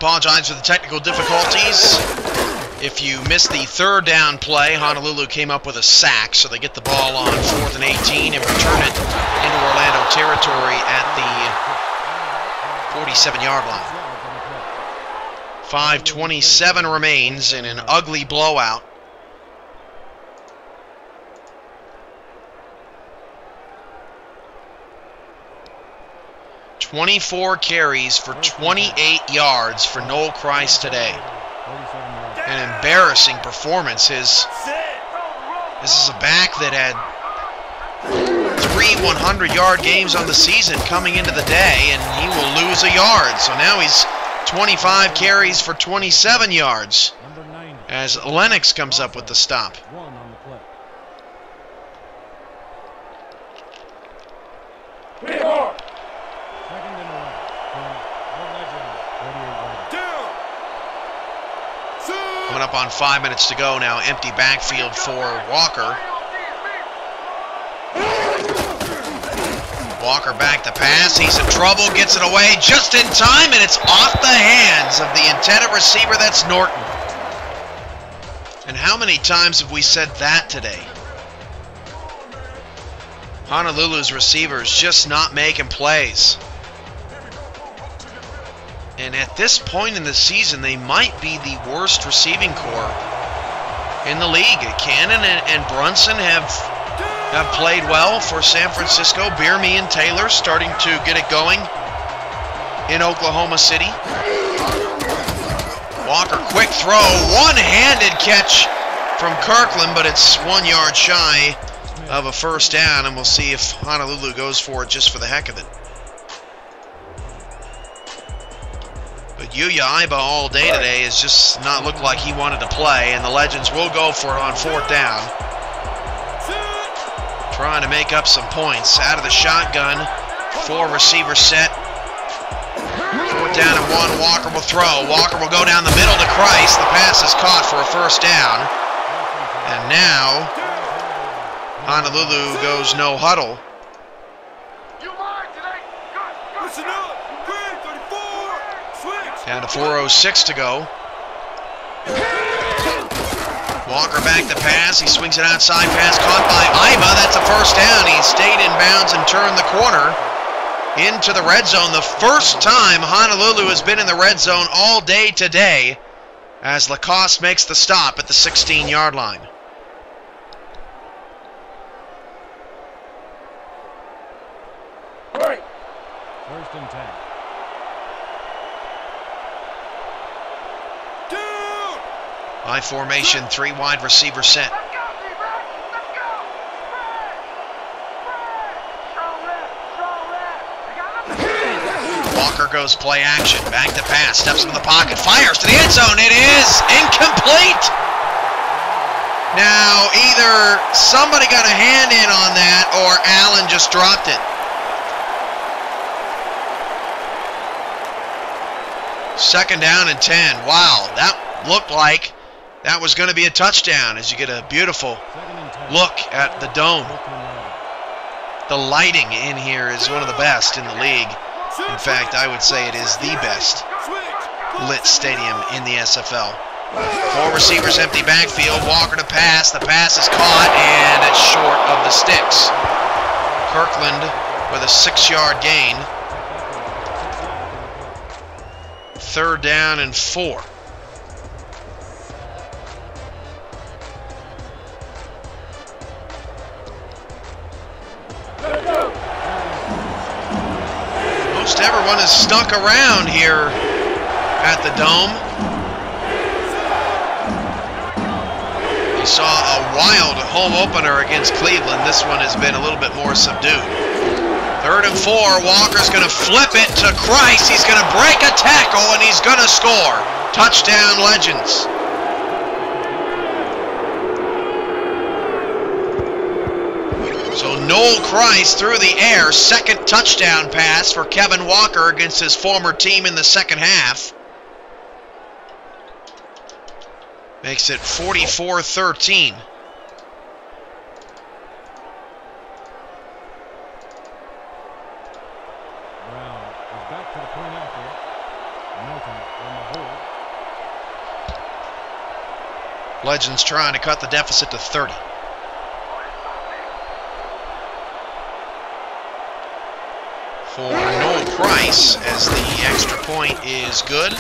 apologize for the technical difficulties. If you missed the third down play, Honolulu came up with a sack, so they get the ball on 4th and 18 and return it into Orlando territory at the 47-yard line. 5:27 remains in an ugly blowout. "24 carries for 28 yards for Noel Christ today." An embarrassing performance. This is a back that had 3 100-yard games on the season coming into the day, and he will lose a yard. So now he's 25 carries for 27 yards as Lennox comes up with the stop. Coming up on 5 minutes to go now, empty backfield for Walker. Walker back to pass, he's in trouble, gets it away just in time, and it's off the hands of the intended receiver, that's Norton. And how many times have we said that today? Honolulu's receivers just not making plays. And at this point in the season, they might be the worst receiving corps in the league. Cannon and Brunson have played well for San Francisco. Bierme and Taylor starting to get it going in Oklahoma City. Walker, quick throw, one-handed catch from Kirkland, but it's 1 yard shy of a first down, and we'll see if Honolulu goes for it just for the heck of it. But Yuya Iba all day today has just not looked like he wanted to play, and the Legends will go for it on 4th down. Trying to make up some points. Out of the shotgun, 4 receiver set. 4th down and 1, Walker will throw. Walker will go down the middle to Christ. The pass is caught for a first down. And now, Honolulu goes no huddle. Down to 4:06 to go. Walker back to pass. He swings it outside. Pass caught by Iba. That's a first down. He stayed in bounds and turned the corner into the red zone. The first time Honolulu has been in the red zone all day today as Lacoste makes the stop at the 16-yard line. First and 10. By formation, 3 wide receiver set. Walker goes play action, back to pass, steps into the pocket, fires to the end zone. It is incomplete. Now, either somebody got a hand in on that or Allen just dropped it. Second down and 10. Wow, that looked like that was going to be a touchdown as you get a beautiful look at the dome. The lighting in here is one of the best in the league. In fact, I would say it is the best lit stadium in the SFL. 4 receivers, empty backfield. Walker to pass. The pass is caught, and it's short of the sticks. Kirkland with a 6-yard gain. 3rd down and 4. Most everyone is stuck around here at the Dome. We saw a wild home opener against Cleveland. This one has been a little bit more subdued. 3rd and 4, Walker's going to flip it to Christ. He's going to break a tackle, and he's going to score. Touchdown, Legends. So Noel Christ through the air, 2nd touchdown pass for Kevin Walker against his former team in the second half. Makes it 44-13. Legends trying to cut the deficit to 30. For Noel Price, as the extra point is good.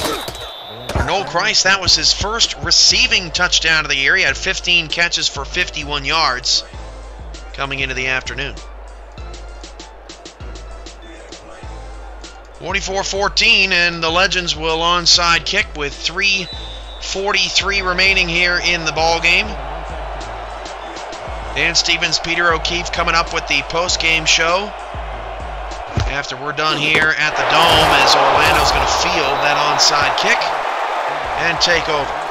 For Noel Price, that was his first receiving touchdown of the year. He had 15 catches for 51 yards coming into the afternoon. 44-14, and the Legends will onside kick with 3:43 remaining here in the ball game. Dan Stevens, Peter O'Keefe coming up with the post-game show after we're done here at the Dome, as Orlando's going to field that onside kick and take over.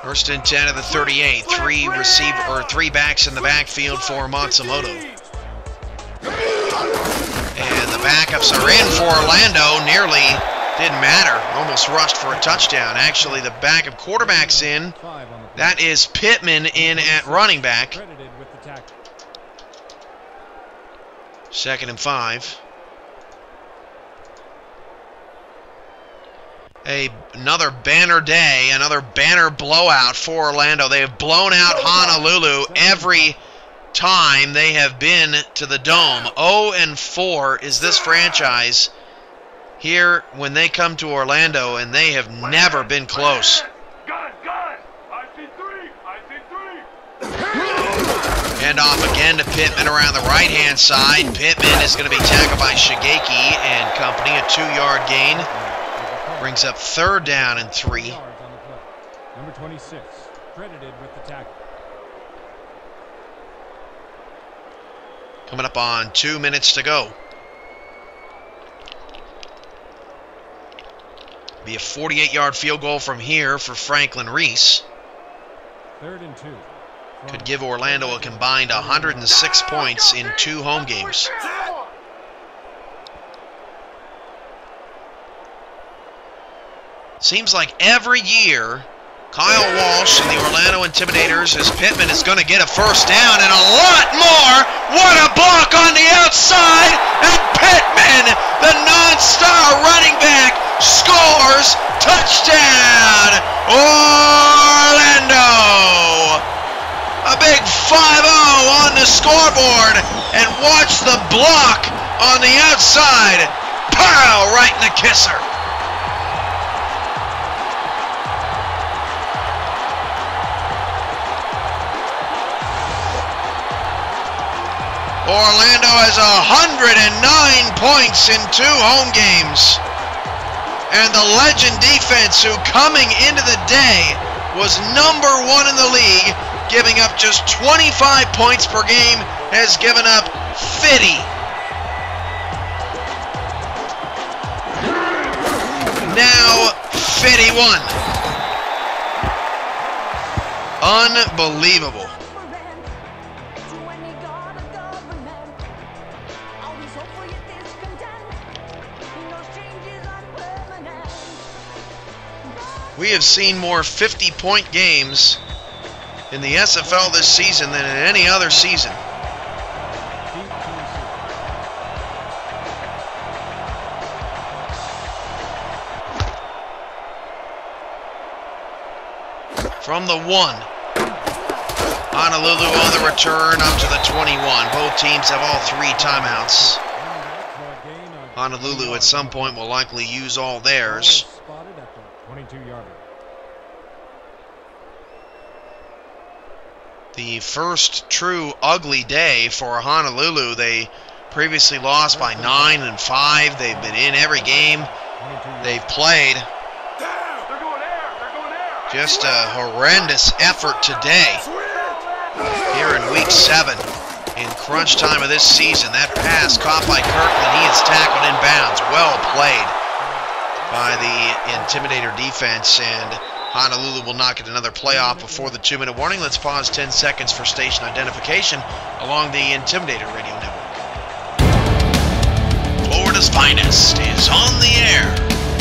First and 10 of the 38. Three backs in the backfield for Matsumoto. And the backups are in for Orlando. Nearly didn't matter. Almost rushed for a touchdown. Actually, the backup quarterback's in. That is Pittman in at running back. 2nd and 5. Another banner day, another banner blowout for Orlando. They have blown out Honolulu every time they have been to the Dome. 0-4 is this franchise here when they come to Orlando, and they have never been close. Hand off again to Pittman around the right-hand side. Pittman is going to be tackled by Shigeki and company, a 2-yard gain. Brings up 3rd down and 3. Number 26, credited with the tackle. Coming up on 2 minutes to go. Be a 48-yard field goal from here for Franklin Reese. 3rd and 2. Could give Orlando a combined 106 points in 2 home games. Seems like every year, Kyle Walsh and the Orlando Intimidators, as Pittman is going to get a first down and a lot more. What a block on the outside, and Pittman, the non-star running back, scores. Touchdown, Orlando. A big 5-0 on the scoreboard, and watch the block on the outside. Pow, right in the kisser. Orlando has 109 points in 2 home games. And the Legend defense, who coming into the day was number 1 in the league, giving up just 25 points per game, has given up 50. Now 51. Unbelievable. We have seen more 50-point games in the SFL this season than in any other season. From the 1. Honolulu on the return up to the 21. Both teams have all 3 timeouts. Honolulu at some point will likely use all theirs. The first true ugly day for Honolulu. They previously lost by 9-5. They've been in every game they've played. Just a horrendous effort today here in week 7. In crunch time of this season, that pass caught by Kirkland. He is tackled inbounds. Well played by the Intimidator defense, and Honolulu will not get another playoff before the 2-minute warning. Let's pause 10 seconds for station identification along the Intimidator radio network. Florida's finest is on the air.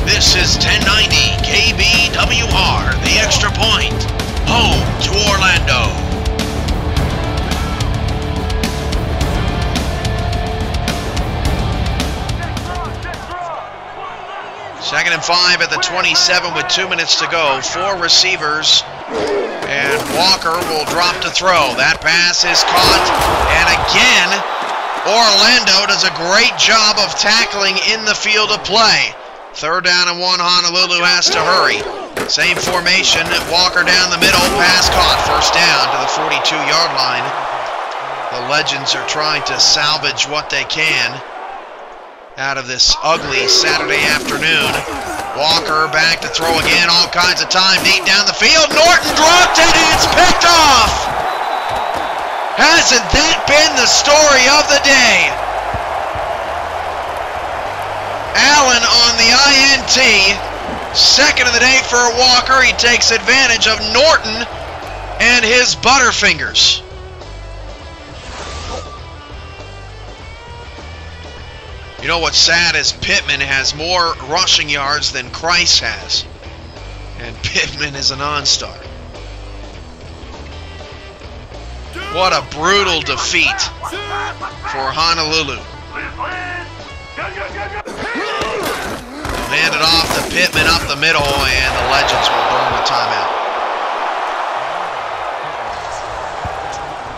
This is 1090 KBWR, the Extra Point, home to Orlando. Second and 5 at the 27 with 2 minutes to go. 4 receivers, and Walker will drop to throw. That pass is caught, and again, Orlando does a great job of tackling in the field of play. 3rd down and 1, Honolulu has to hurry. Same formation, Walker down the middle, pass caught. 1st down to the 42-yard line. The Legends are trying to salvage what they can out of this ugly Saturday afternoon. Walker back to throw again, all kinds of time, deep down the field. Norton dropped it, and it's picked off! Hasn't that been the story of the day? Allen on the INT, 2nd of the day for Walker. He takes advantage of Norton and his Butterfingers. You know what's sad is Pittman has more rushing yards than Christ has. And Pittman is a non-star. What a brutal defeat for Honolulu. Hand it off to Pittman up the middle, and the Legends will burn the timeout.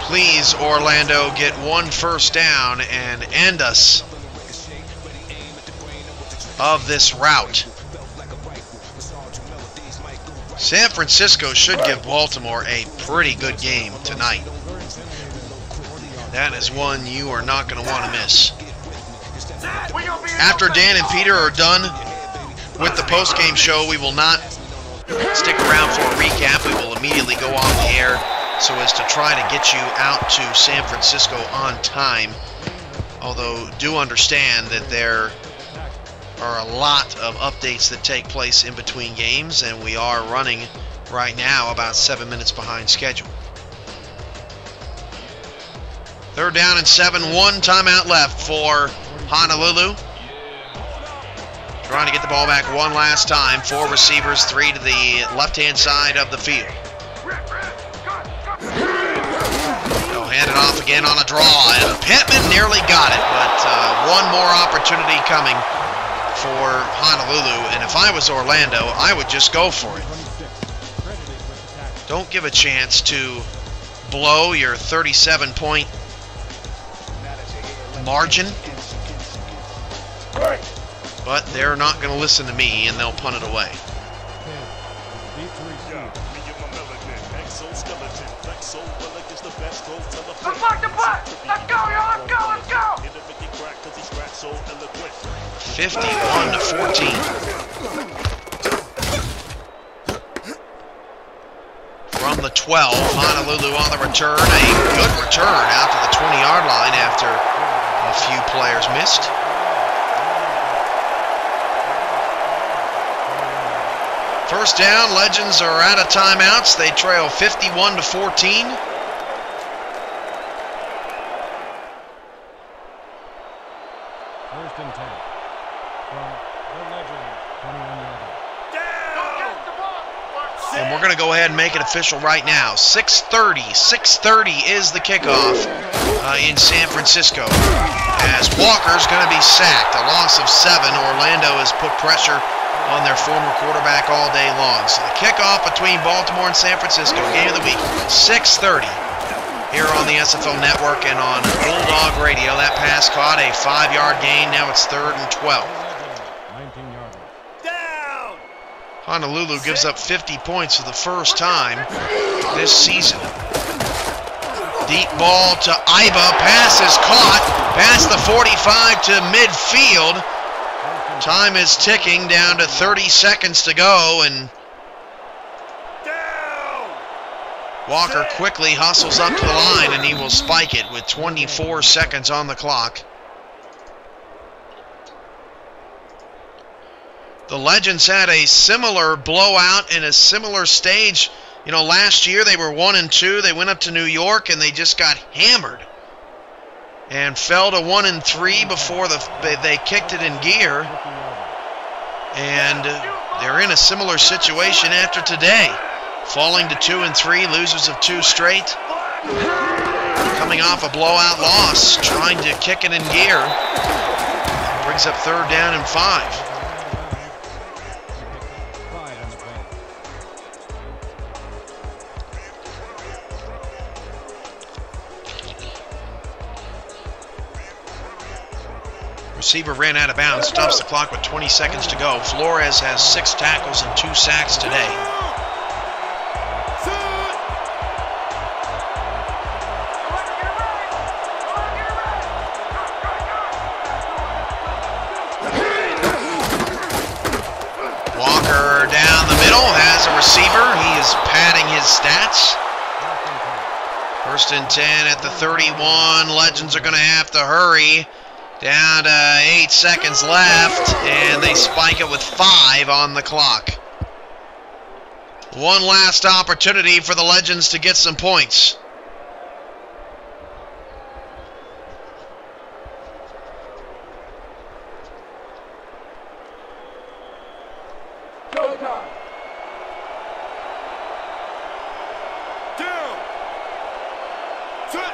Please, Orlando, get 1 1st down and end us of this route. San Francisco should give Baltimore a pretty good game tonight. That is one you are not going to want to miss. After Dan and Peter are done with the post-game show, we will not stick around for a recap. We will immediately go off the air so as to try to get you out to San Francisco on time. Although, do understand that there are a lot of updates that take place in between games, and we are running right now about 7 minutes behind schedule. 3rd down and 7, 1 timeout left for Honolulu. Trying to get the ball back one last time. 4 receivers, 3 to the left-hand side of the field. They'll hand it off again on a draw, and Pittman nearly got it, but one more opportunity coming for Honolulu, and if I was Orlando, I would just go for it. Don't give a chance to blow your 37-point margin. But they're not going to listen to me, and they'll punt it away. Let's go, yo! Let's go! Let's go! 51-14. From the 12, Honolulu on the return. A good return out to the 20-yard line after a few players missed. First down, Legends are out of timeouts. They trail 51-14. First and 10 from the Legends, 21-yard line. And we're going to go ahead and make it official right now. 6:30 is the kickoff in San Francisco, as Walker's going to be sacked. A loss of 7. Orlando has put pressure on their former quarterback all day long. So the kickoff between Baltimore and San Francisco, game of the week, 6:30 here on the SFL Network and on Bulldog Radio. That pass caught, a 5-yard gain. Now it's 3rd and 12. 19-yard line. Honolulu gives up 50 points for the first time this season. Deep ball to Iba. Pass is caught past the 45 to midfield. Time is ticking down to 30 seconds to go, and Walker quickly hustles up to the line, and he will spike it with 24 seconds on the clock. The Legends had a similar blowout in a similar stage. You know, last year they were 1-2. They went up to New York, and they just got hammered. and fell to 1-3 before they kicked it in gear. And they're in a similar situation after today, falling to 2-3, losers of 2 straight, coming off a blowout loss, trying to kick it in gear. Brings up 3rd down and 5. Receiver ran out of bounds, stops the clock with 20 seconds to go. Flores has 6 tackles and 2 sacks today. Walker down the middle has a receiver. He is padding his stats. 1st and 10 at the 31. Legends are going to have to hurry. Down to 8 seconds left, and they spike it with 5 on the clock. One last opportunity for the Legends to get some points. Go time. Down. Set.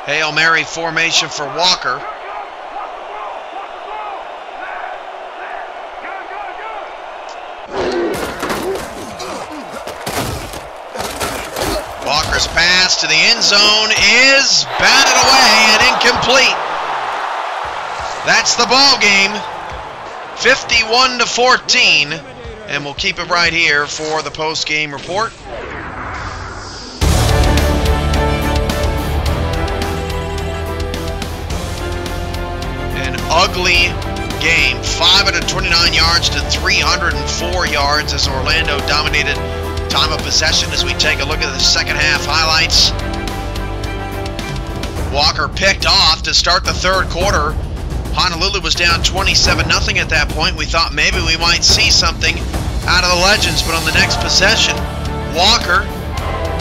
Hail Mary formation for Walker. Walker's pass to the end zone is batted away and incomplete. That's the ball game. 51-14, and we'll keep it right here for the post-game report. Ugly game. 529 yards to 304 yards as Orlando dominated time of possession. As we take a look at the second half highlights, Walker picked off to start the 3rd quarter. Honolulu was down 27-0 at that point. We thought maybe we might see something out of the Legends, but on the next possession, Walker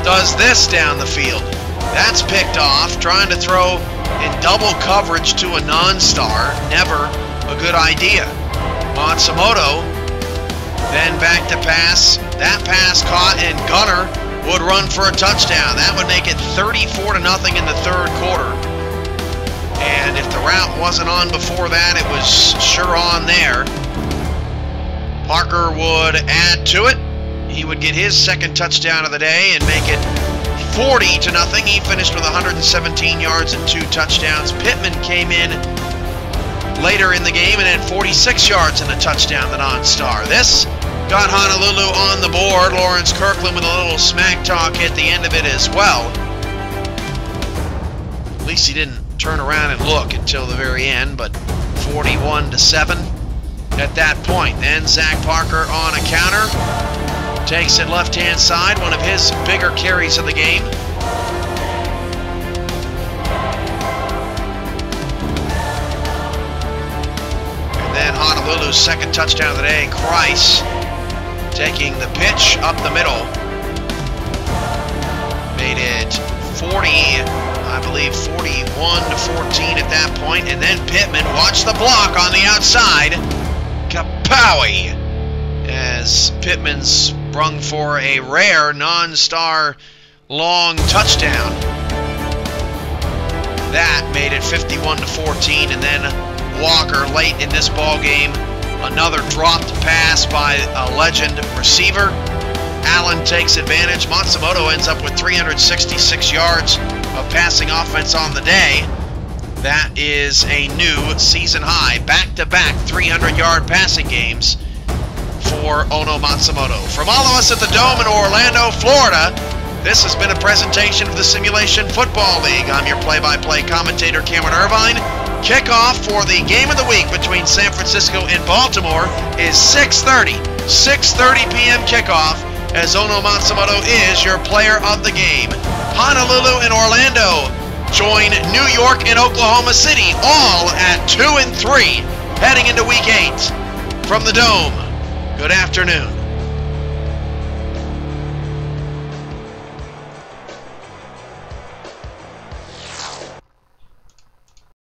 does this down the field. That's picked off, trying to throw in double coverage to a non-star. Never a good idea. Matsumoto then back to pass. That pass caught, and Gunner would run for a touchdown. That would make it 34-0 in the 3rd quarter. And if the route wasn't on before that, it was sure on there. Parker would add to it. He would get his 2nd touchdown of the day and make it 40-0. He finished with 117 yards and 2 touchdowns. Pittman came in later in the game and had 46 yards and a touchdown, the non-star. This got Honolulu on the board. Lawrence Kirkland with a little smack talk at the end of it as well. At least he didn't turn around and look until the very end, but 41-7 at that point. Then Zach Parker on a counter. Takes it left-hand side, one of his bigger carries of the game. And then Honolulu's 2nd touchdown of the day, Kreis, taking the pitch up the middle. Made it 41-14 at that point. And then Pittman, watch the block on the outside. Kapowie! As Pittman sprung for a rare non-star long touchdown. That made it 51-14, and then Walker late in this ball game, another dropped pass by a Legend receiver. Allen takes advantage. Matsumoto ends up with 366 yards of passing offense on the day. That is a new season high, back-to-back 300-yard passing games for Ono Matsumoto. From all of us at the Dome in Orlando, Florida, this has been a presentation of the Simulation Football League. I'm your play-by-play commentator, Cameron Irvine. Kickoff for the game of the week between San Francisco and Baltimore is 6:30 p.m. kickoff, as Ono Matsumoto is your player of the game. Honolulu and Orlando join New York and Oklahoma City, all at 2-3, heading into Week 8. From the Dome, good afternoon.